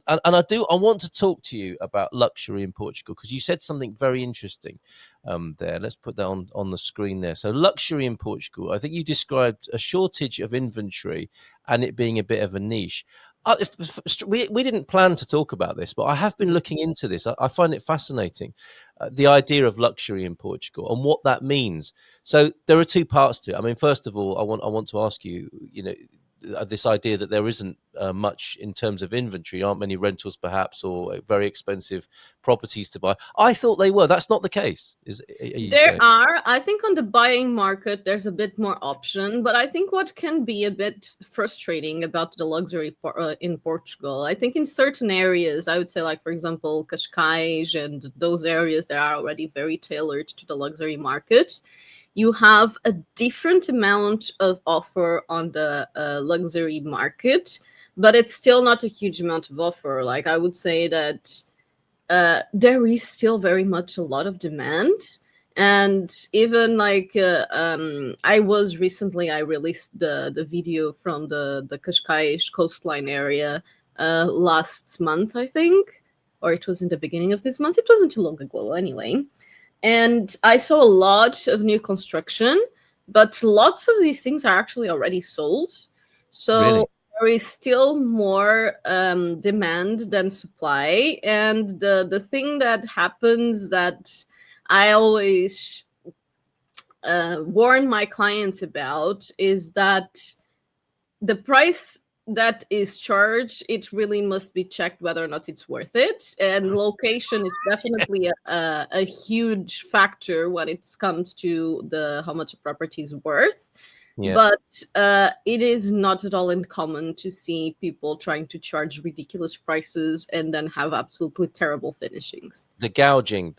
And I want to talk to you about luxury in Portugal because you said something very interesting there. Let's put that on the screen there. So luxury in Portugal, I think you described a shortage of inventory and it being a bit of a niche. We didn't plan to talk about this, but I have been looking into this. I find it fascinating, the idea of luxury in Portugal and what that means. So there are two parts to it. I mean, first of all, I want to ask you, this idea that there isn't much in terms of inventory, aren't many rentals perhaps, or very expensive properties to buy. I thought they were. That's not the case. Are you There saying? are, I think on the buying market, there's a bit more option, but I think what can be a bit frustrating about the luxury in Portugal, I think in certain areas, I would say, like, for example, Cascais and those areas that are already very tailored to the luxury market, you have a different amount of offer on the luxury market, but it's still not a huge amount of offer. Like, I would say that there is still very much a lot of demand. And even like I was recently, I released the video from the Cascais coastline area last month, I think, or it was in the beginning of this month. It wasn't too long ago anyway. And I saw a lot of new construction, but lots of these things are actually already sold. Really? So there is still more demand than supply. And the thing that happens that I always warn my clients about is that the price that is charged, it really must be checked whether or not it's worth it. And location is definitely a huge factor when it comes to the how much a property is worth. Yeah. But it is not at all uncommon to see people trying to charge ridiculous prices and then have absolutely terrible finishings. The gouging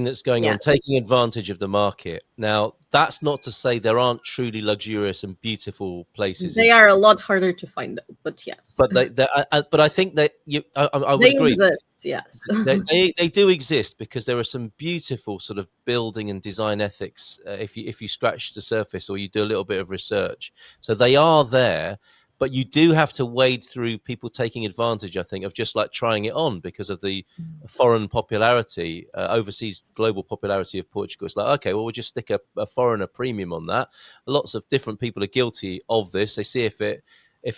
that's going Yeah, on, taking advantage of the market. Now, that's not to say there aren't truly luxurious and beautiful places they in are a Portugal, lot harder to find out, but yes, but but I think that I would they agree. exist. Yes. They do exist because there are some beautiful sort of building and design ethics if you scratch the surface or you do a little bit of research. So they are there, but you do have to wade through people taking advantage, I think, of just like trying it on because of the foreign popularity, overseas global popularity of Portugal. It's like, okay, well, we'll just stick a foreigner premium on that. Lots of different people are guilty of this. They see if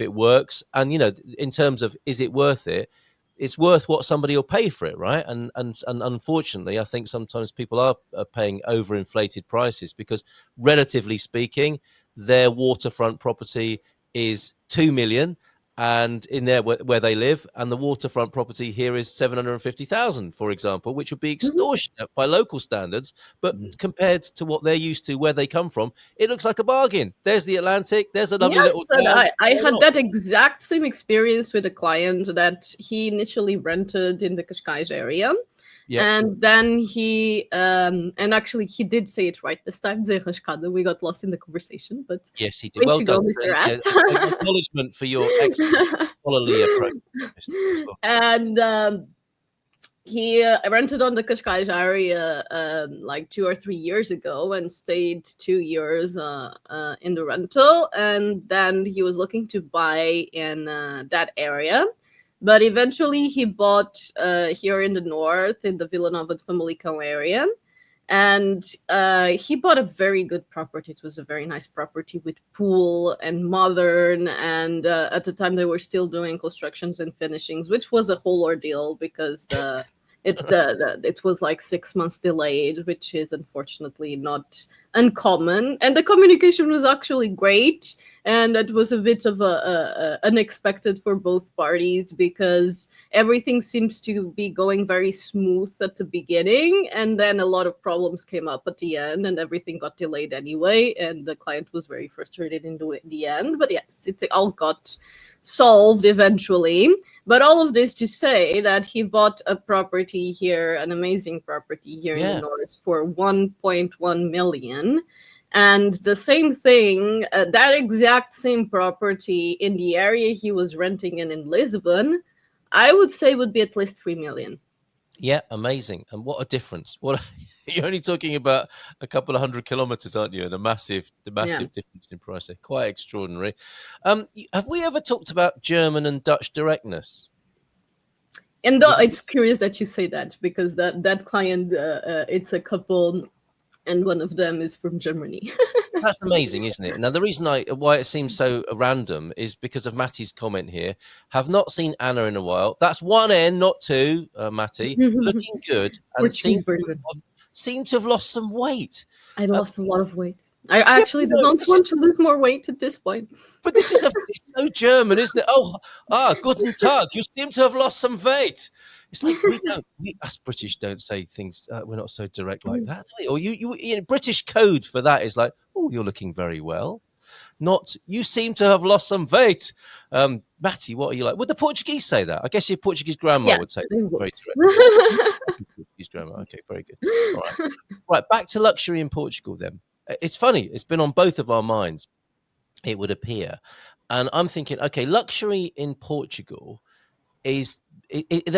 it works, and in terms of is it worth it, it's worth what somebody will pay for it, right? And unfortunately, I think sometimes people are paying overinflated prices because, relatively speaking, their waterfront property is 2 million, and in there where they live, and the waterfront property here is 750,000, for example, which would be Mhm. extortionate by local standards. But compared to what they're used to, where they come from, it looks like a bargain. There's the Atlantic. There's a lovely little Yes, and town. I Why had not? that exact same experience with a client that he initially rented in the Cascais area. Yep. And then and actually he did say it right this time, Zé Rascada. We got lost in the conversation, but Yes, he did. way Well to go, done. Mr. Yeah, Ass. acknowledgement for your excellent scholarly approach as well. And he rented on the Cascais area like 2 or 3 years ago and stayed 2 years in the rental. And then he was looking to buy in that area. But eventually he bought here in the north, in the Vila Nova de Famalicão area. And he bought a very good property. It was a very nice property with pool and modern. And at the time, they were still doing constructions and finishings, which was a whole ordeal because it was like 6 months delayed, which is unfortunately not uncommon. And the communication was actually great, and it was a bit of a unexpected for both parties because everything seems to be going very smooth at the beginning, and then a lot of problems came up at the end, and everything got delayed anyway, and the client was very frustrated in the end. But yes, it all got solved eventually. But all of this to say that he bought a property here, an amazing property here in the Yeah. north for 1.1 million. And the same thing, that exact same property in the area he was renting in Lisbon, I would say would be at least 3 million. Yeah, amazing. And what a difference. What you're only talking about a couple of 100 kilometers, aren't you? And the Yeah. massive difference in price. They're quite extraordinary. Have we ever talked about German and Dutch directness? And Was it? it's curious that you say that, because that client, it's a couple, and one of them is from Germany. That's amazing, isn't it? Now, the reason why it seems so random is because of Matty's comment here. Have not seen Anna in a while. That's one N, not two, Matty. Looking good and Portuguese version. seem to have lost some weight. I Uh, lost a lot of weight. I yeah, actually don't want to lose more weight at this point. but this is it's so German, isn't it? Oh, guten Tag. You seem to have lost some weight. It's like we us British don't say things. We're not so direct like that. Or you know, British code for that is like, oh, you're looking very well. Not, you seem to have lost some weight. Matty, what are you like? Would the Portuguese say that? I guess your Portuguese grandma would say Yes, they that would. very direct. Portuguese grandma. Okay, very good. All right. Right, back to luxury in Portugal then. It's funny. It's been on both of our minds, it would appear. And I'm thinking, okay, luxury in Portugal is,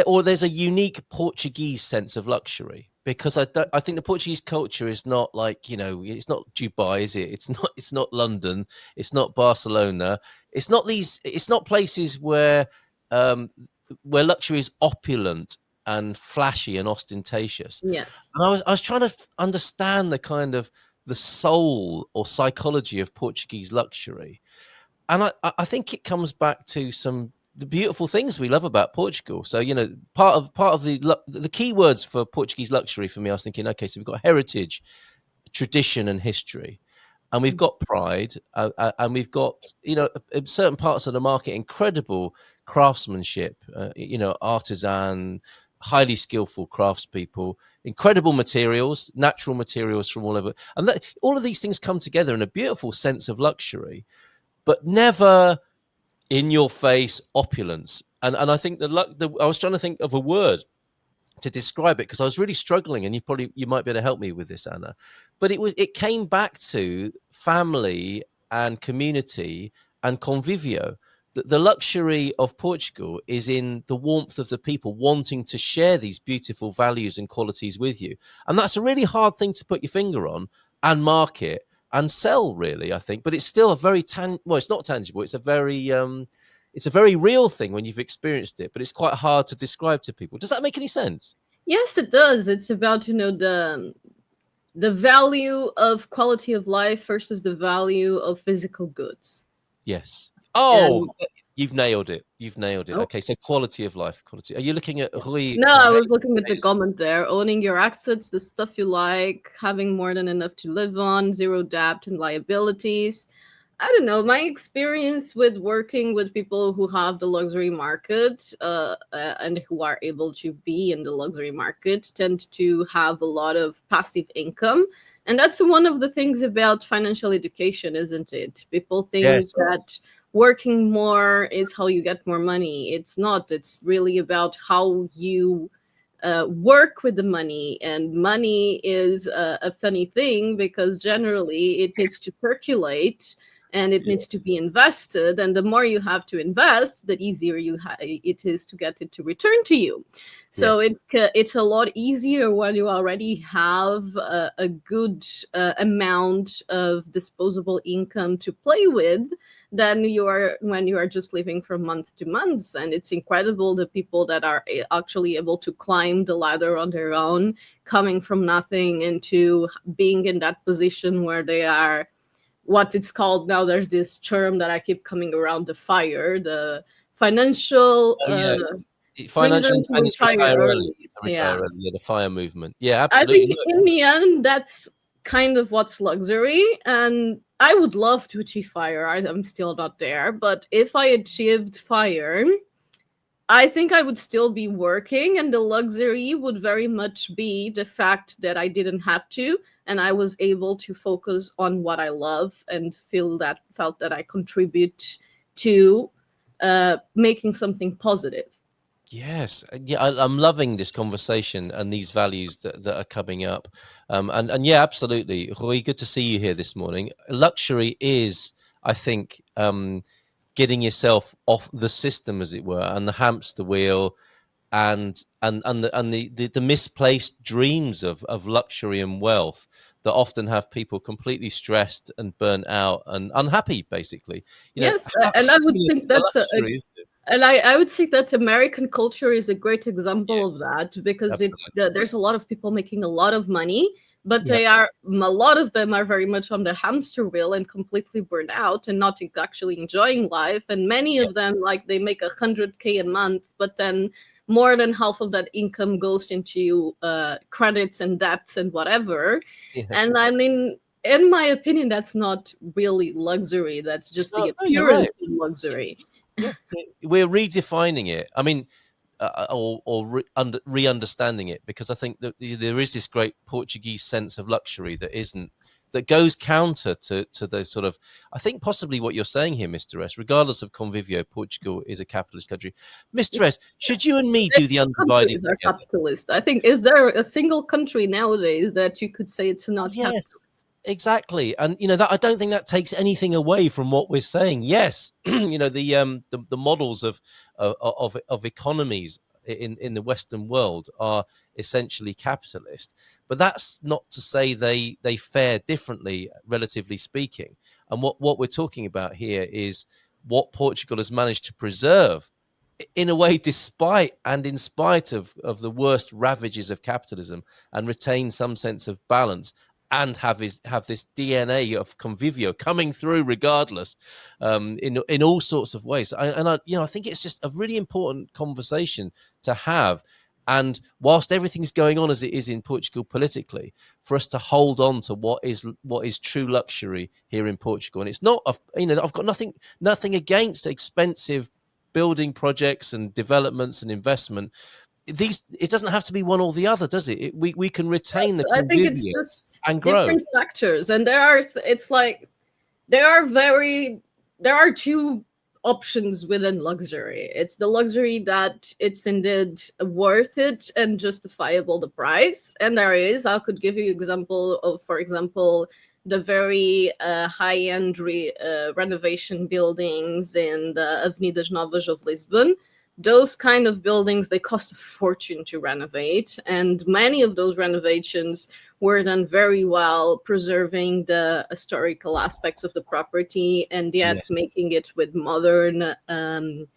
or there's a unique Portuguese sense of luxury, because I think the Portuguese culture is not like, you know, it's not Dubai, is it? It's not London, it's not Barcelona, it's not places um, where luxury is opulent and flashy and ostentatious. Yes. And I was trying to understand the kind of the soul or psychology of Portuguese luxury, and I think it comes back to some the beautiful things we love about Portugal. So, you know, part of the key words for Portuguese luxury for me, I was thinking, okay, so we've got heritage, tradition, and history, and we've got pride, and we've got, you know, in certain parts of the market, incredible craftsmanship, you know, artisan, highly skillful craftspeople, incredible materials, natural materials from all over, and all of these things come together in a beautiful sense of luxury, but never in your face opulence. And I think I was trying to think of a word to describe it, because I was really struggling, and you might be able to help me with this, Anna. But it came back to family and community and convivio. The luxury of Portugal is in the warmth of the people wanting to share these beautiful values and qualities with you, and that's a really hard thing to put your finger on and market and sell, really, I think. But it's still a very well, it's not tangible. It's a very real thing when you've experienced it, but it's quite hard to describe to people. Does that make any sense? Yes, it does. It's about, you know, the value of quality of life versus the value of physical goods. Yes. Oh, And you've nailed it. You've nailed it. oh, Okay, so quality of life. Quality. Are you looking at Rui no, I was looking at the Correia's? comment there. Owning your assets, the stuff you like, having more than enough to live on, zero debt and liabilities. I don't know. My experience with working with people who have the luxury market, and who are able to be in the luxury market, tend to have a lot of passive income. And that's one of the things about financial education, isn't it? People think Yes. that working more is how you get more money. It's not. It's really about how you work with the money. And money is a funny thing, because generally it needs to circulate and it needs to Yes. be invested. And the more you have to invest, the easier it is to get it to return to you. So Yes. it's a lot easier when you already have a good amount of disposable income to play with than you are when you are just living from month to month. And it's incredible the people that are actually able to climb the ladder on their own, coming from nothing into being in that position where they are what it's called now. There's this term that I keep coming around, the fire, the financial Oh, yeah. Financial freedom to independence, retire retire early. early. Retire Yeah, early. Yeah, the fire movement. Yeah, I think absolutely. in the end, that's kind of what's luxury. And I would love to achieve fire. I'm still not there. But if I achieved fire, I think I would still be working, and the luxury would very much be the fact that I didn't have to, and I was able to focus on what I love and felt that I contribute to making something positive. Yes, yeah, I'm loving this conversation and these values that are coming up, and yeah, absolutely, Rui. Good to see you here this morning. Luxury is, I think, getting yourself off the system, as it were, and the hamster wheel, and the misplaced dreams of luxury and wealth that often have people completely stressed and burnt out and unhappy. Basically, you know, Yes, and I would happiness think is a that's luxury, isn't it? And I would say that American culture is a great example of that because Absolutely. there's a lot of people making a lot of money, but Yeah. a lot of them are very much on the hamster wheel and completely burned out and not actually enjoying life. And many Yeah. of them, like, they make 100K a month, but then more than half of that income goes into credits and debts and whatever. Yes. And I mean, in my opinion, that's not really luxury. That's It's just the not. No, you're appearance right. of luxury. Yeah, we're redefining it. I mean, re-understanding it, because I think that there is this great Portuguese sense of luxury that goes counter to those sort of. I think possibly what you're saying here, Mr. S. Regardless of convivio, Portugal is a capitalist country. Mr. S, should you and me do the undivided Countries are together? capitalist. I think, is there a single country nowadays that you could say it's Well, not yes, capitalist? exactly. And that I don't think that takes anything away from what we're saying. Yes, the models of economies in the Western world are essentially capitalist, but that's not to say they fare differently, relatively speaking. And what we're talking about here is what Portugal has managed to preserve, in a way, despite and in spite of the worst ravages of capitalism, and retain some sense of balance, and have this DNA of convivio coming through regardless, in all sorts of ways. I think it's just a really important conversation to have. And whilst everything's going on as it is in Portugal politically, for us to hold on to what is true luxury here in Portugal. And it's not, I've got nothing against expensive building projects and developments and investment. It doesn't have to be one or the other, does it? We can retain the I think it's convivio just and grow. different factors, and it's like there are very there are two options within luxury. It's the luxury that it's indeed worth it and justifiable the price, and there is, I could give you example of, for example, the very high-end renovation buildings in the Avenidas Novas of Lisbon. Those kind of buildings, they cost a fortune to renovate, and many of those renovations were done very well, preserving the historical aspects of the property and yet Yes. making it with modern um,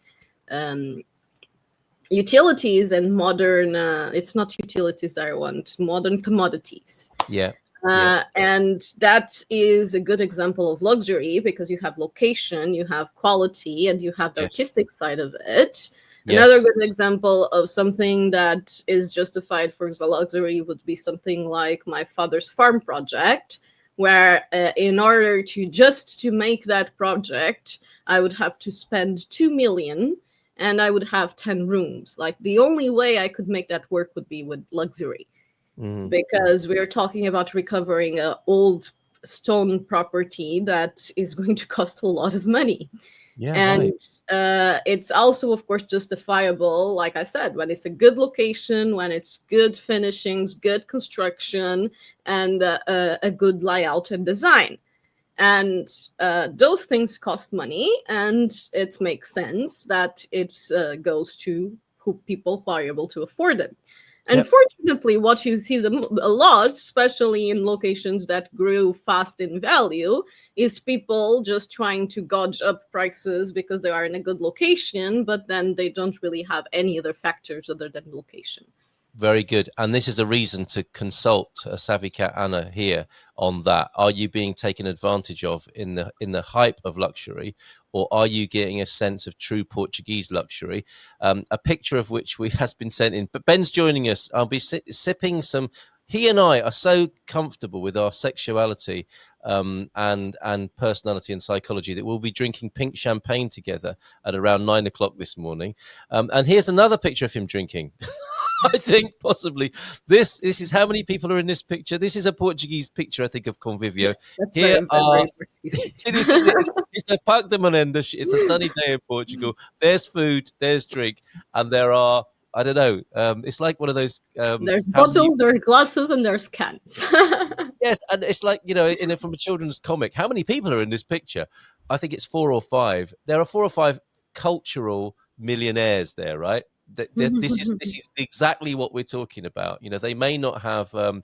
utilities and modern, it's not utilities that I want, modern commodities. Yeah. Yeah. And that is a good example of luxury because you have location, you have quality, and you have the Yes. artistic side of it. Another Yes. good example of something that is justified for the luxury would be something like my father's farm project, where in order to make that project, I would have to spend 2 million and I would have 10 rooms. Like, the only way I could make that work would be with luxury, Mhm. because we're talking about recovering an old stone property that is going to cost a lot of money. Yeah. Right. And it's also, of course, justifiable, like I said, when it's a good location, when it's good finishings, good construction, and a good layout and design. And those things cost money, and it makes sense that it goes to people who are able to afford it. Yep. Unfortunately, what you see a lot, especially in locations that grew fast in value, is people just trying to gauge up prices because they are in a good location, but then they don't really have any other factors other than location. Very good. And this is a reason to consult Savvy Cat Anna here on that. Are you being taken advantage of in the hype of luxury, or are you getting a sense of true Portuguese luxury? A picture of which we has been sent in. But Ben's joining us. I'll be sipping some. He and I are so comfortable with our sexuality, and personality and psychology, that we'll be drinking pink champagne together at around 9 o'clock this morning. And here's another picture of him drinking. I think possibly this is how many people are in this picture. This is a Portuguese picture, I think, of Convivio. Yes, that's Here a are very Portuguese it picture. is, isn't it? It's a Parque de Monendas. It's a sunny day in Portugal. There's food, there's drink, and there are, I don't know. It's like one of those. There's How many? bottles, there's glasses, and there's cans. Yes, and it's like, from a children's comic. How many people are in this picture? I think it's four or five. There are four or five cultural millionaires there, right? This is exactly what we're talking about. They may not have a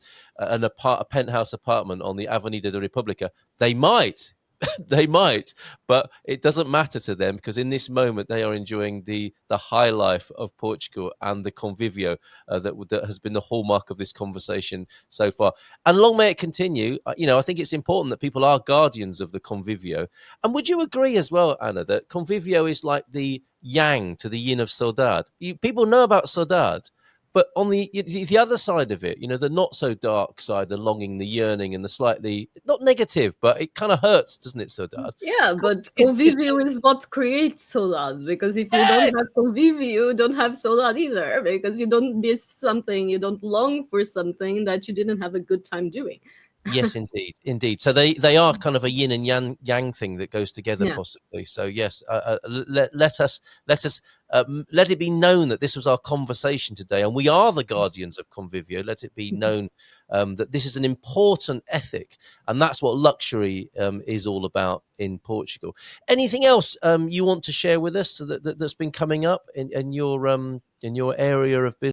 penthouse apartment on the Avenida da República. They might. They might, but it doesn't matter to them because in this moment they are enjoying the high life of Portugal and the convivio that has been the hallmark of this conversation so far. And long may it continue. I think it's important that people are guardians of the convivio. And would you agree as well, Anna, that convivio is like the yang to the yin of saudade? People know about saudade, but on the other side of it, the not so dark side, the longing, the yearning, and the slightly not negative, but it kind of hurts, doesn't it, Sodad? Yeah, but Is convivio is what creates solar. Because if you don't have yes, convivio, you don't have solar either. Because you don't miss something, you don't long for something that you didn't have a good time doing. yes, indeed, indeed. So they are kind of a yin and yang thing that goes together, Yeah. possibly. So yes, let it be known that this was our conversation today, and we are the guardians of convivio. Let it be known that this is an important ethic, and that's what luxury is all about in Portugal. Anything else you want to share with us that's been coming up in your area of business?